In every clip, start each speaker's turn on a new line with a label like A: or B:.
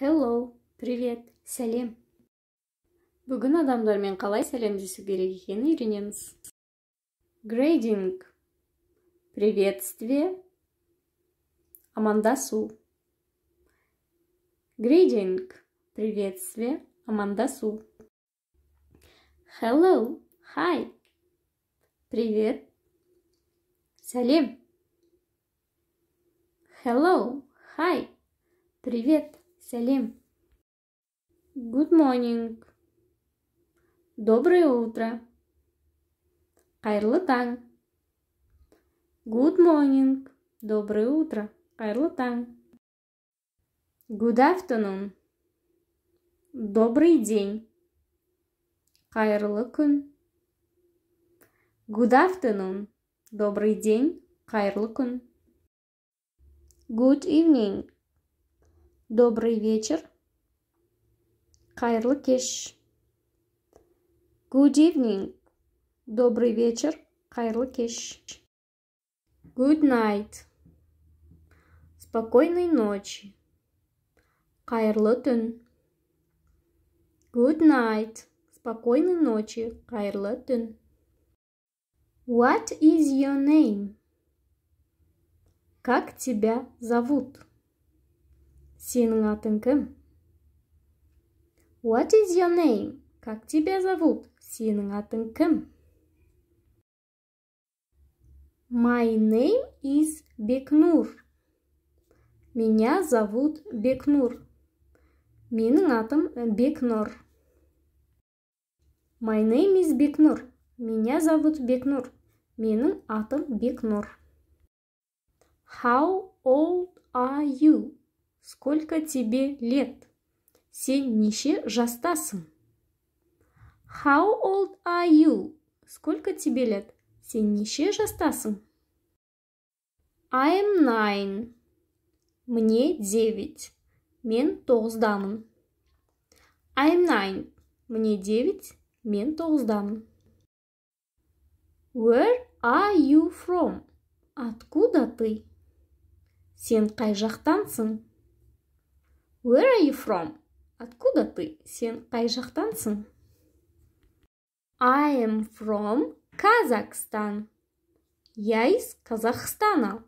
A: Hello, привет, сәлем. Бүгін адамдармен қалай сәлемдесу керек екенін үйренеміз. Greeting, приветствие, амандасу. Greeting, приветствие, амандасу. Hello, hi, привет, сәлем. Hello, hi, привет, сәлем. Good morning. Доброе утро. Қайырлы таң. Good morning. Доброе утро. Қайырлы таң. Good afternoon. Добрый день. Қайырлы күн. Good afternoon. Добрый день. Қайырлы күн. Good evening. Добрый вечер. Қайырлы кеш. Good evening. Добрый вечер. Қайырлы кеш. Good night. Спокойной ночи. Қайырлы түн. Good night. Спокойной ночи. Қайырлы түн. What is your name? Как тебя зовут? Сенің атың кім? What is your name? Как тебя зовут? Сенің атың кім? My name is Бекнур. Меня зовут Бекнур. Менің атым Бекнур. My name is Бекнур. Меня зовут Бекнур. Менің атым Бекнур. How old are you? Сколько тебе лет? Сен неше жастасың? How old are you? Сколько тебе лет? Сен неше жастасың? I am 9. Мне 9. Мен 9-дамын. I am 9. Мне 9. Мен 9-дамын. Where are you from? Откуда ты? Сен қай жақтансың? Where are you from? Откуда ты? Сен қай жақтансың? I am from Kazakhstan. Я из Казахстана.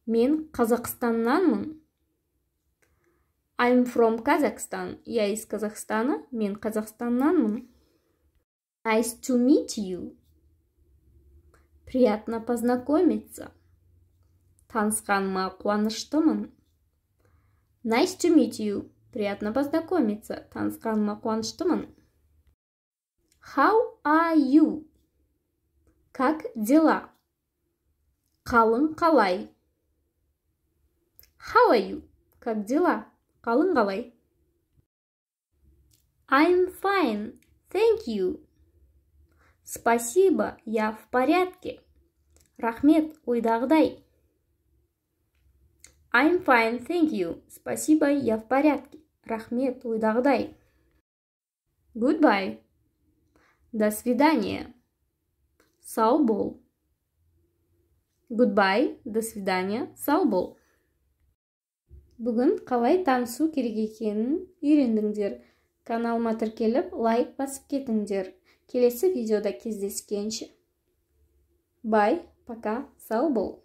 A: Мен Қазақстаннанмын. I'm from Kazakhstan. Я из Казахстана. Мен Қазақстаннанмын. Nice to meet you. Приятно познакомиться. Танысқаныма қуаныштымын. Nice to meet you. Приятно познакомиться. Танысқаныма қуаныштымын. How are you? Как дела? Қалың қалай? How are you? Как дела? Қалың қалай? I'm fine. Thank you. Спасибо, я в порядке. Рахмет, ойдағыдай. I'm fine, thank you. Спасибо, я в порядке. Рахмет, ойдағыдай. Goodbye. До свидания. Сау бол. Goodbye. До свидания. Сау бол. Бүгін қалай танысу керек екенін үйрендіңдер. Каналыма тіркеліп, лайк басып кетіңдер. Келесі видеода кездескенше. Бай, пока, сау бол.